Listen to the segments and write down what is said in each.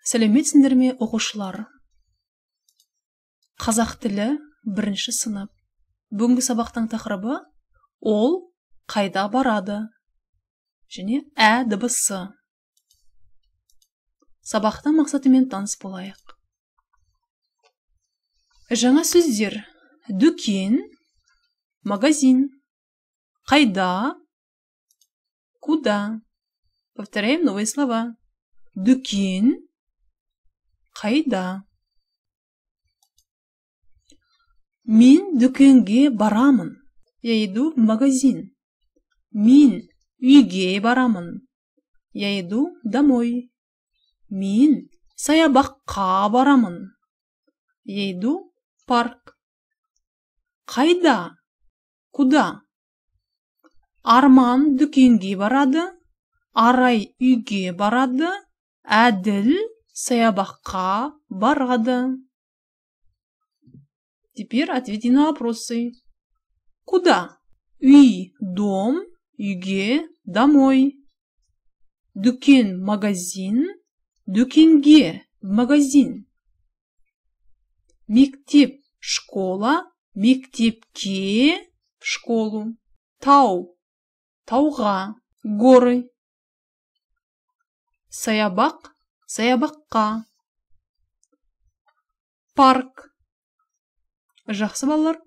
Сәлеметсіңдер ме, оқушылар? Қазақ тілі 1-ші сынып. Бүгінгі сабақтың тақырыбы ол қайда барады? Және ә дыбысы. Сабақтың мақсатымен таныс болайық. Жаңа сөздер: дүкен, магазин, қайда, куда. Повторяем новые слова. Дүкен, қайда. Мен дүкенге барамын. Я иду в магазин. Мен үйге барамын. Я иду домой. Мен саябаққа барамын. Я иду в парк. Қайда? Куда? Арман дүкенге барады. Арай үйге барады. Әділ саябаққа барады. Теперь ответьте на вопросы. Куда? Үй, дом, үйге, домой. Дүкен, магазин, дүкенге, магазин. Мектеп, школа, мектепке, в школу. Тау, тауға, горы. Саябақ, саябаққа. Парк. Жақсы балалар,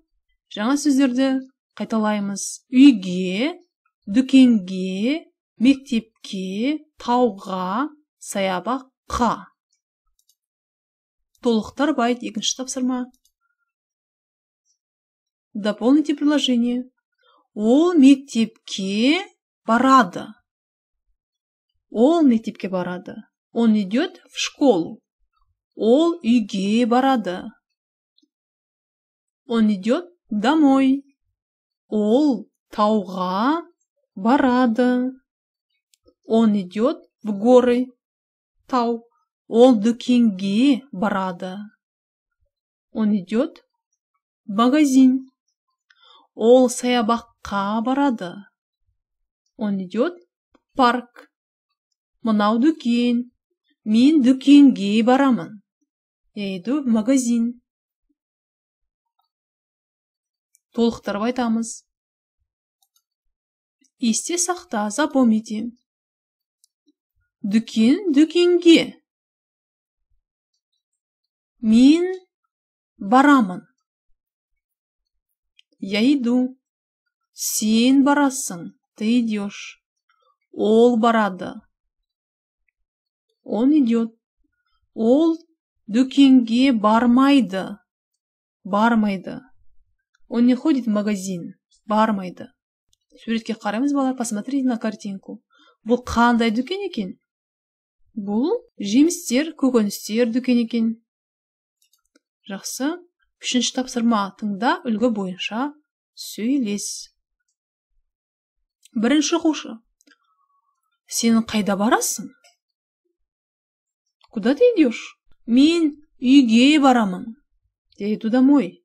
жаңа сөздерді қайталаймыз. Үйге, дүкенге, мектепке, тауға, саябаққа. Толықтар байт, 2-ші тапсырма. Дополните предложение. Ол мектепке барады. Ол мектепке барады. Он идет в школу. Ол үйге барады. Он идет домой. Ол тауға барады. Он идет в горы. Тау. Ол дүкенге барады. Он идет в магазин. Ол саябаққа барады. Он идет в парк. Мынау дүкен. Мен дүкенге барамын. Я иду в магазин. Толықтырып айтамыз. Есте сақта, запомните. Дүкен, дүкенге. Мен барамын. Я иду. Сен барасың. Ты идешь. Ол барады. Он идет. Ол дүкенге бармайды. Бармайды. Он не ходит в магазин. Бармайды. Суретке қараймыз, балалар, посмотрите на картинку. Бұл қандай дүкен екен? Бұл жемістер, көкөністер дүкен екен. Жақсы. 3-ші тапсырма. Тыңда, үлгі бойынша сөйлес. 1-ші оқушы. Сен қайда барасың? Куда ты идешь? Мен үйге барамын. Я иду домой.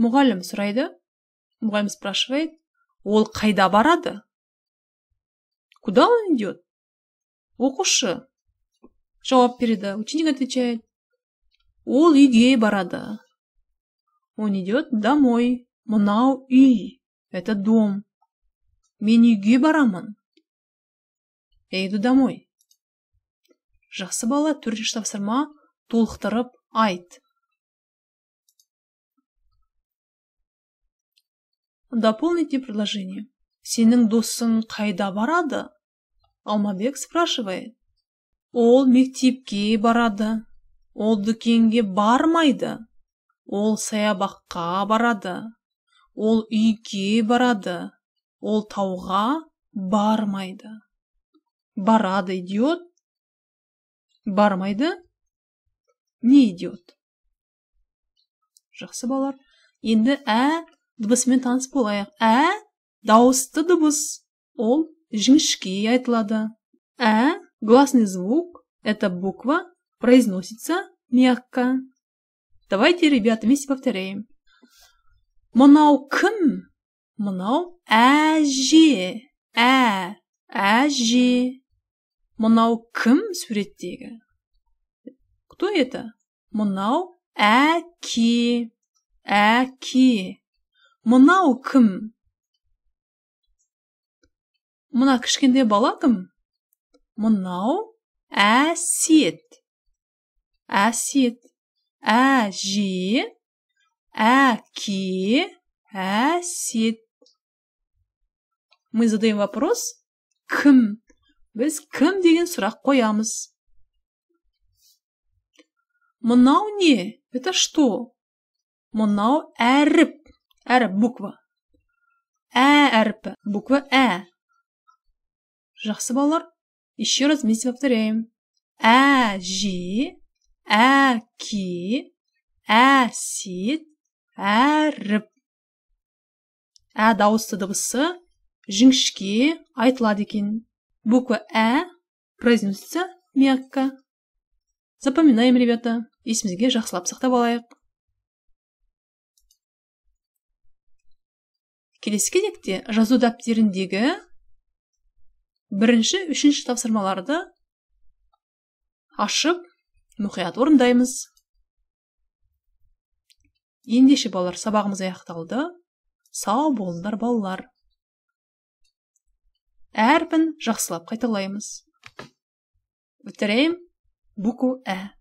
Мұғалім сұрайды. Мұғалім спрашивает. Ол қайда барады? Куда он идет? Оқушы жауап береді. Ученик отвечает. Ол үйге барады. Он идет домой. Мынау үй. Это дом. Мен үйге барамын. Я иду домой. Жақсы бала, 4-ші тапсырма. Толықтырып айт. Дополните предложение. Сенің досың қайда барады? Алмабек спрашивает. Ол мектепке барады. Ол дүкенге бармайды. Ол саябаққа барады. Ол үйге барады. Ол тауға бармайды. Барады идет. Бармайды. Не идет. Жақсы балар. Енді дыбысымен таныс болайық. Дауысты дыбыс. Ол жіңішке айтылады. Гласный звук. Эта буква произносится мягко. Давайте, ребята, вместе повторяем. Мынау кім? Мынау әже. Әже. Мынау кім суреттегі? Кто это? Мынау әке. Әке. Мынау кім? Мына кішкентай бала кім? Мынау әсет. Әсет. Әже. Әке. Әсет. Мы задаем вопрос кім? Біз кім деген сұрақ қоямыз. Мынау не? Это что? Мынау әріп. Әріп буква. Әріпі. Буква ә. Жақсы балалар. Еще раз вместе повторяем. Әже, әке, әсет, әріп. Ә дауысты дыбысы жіңішке айтылады екен. Буква ә произносится мягко. Запоминаем, ребята. Есімізге жақсылап сақтап алайық. Келесі кезекте жазу дәптеріндегі бірінші, үшінші тапсырмаларды ашып, мұқият орындаймыз. Ендеше балалар, сабағымыз аяқталды. Сау болыңдар балалар. Әрпін жақсылап қайталаймыз. Повторяем букву ә.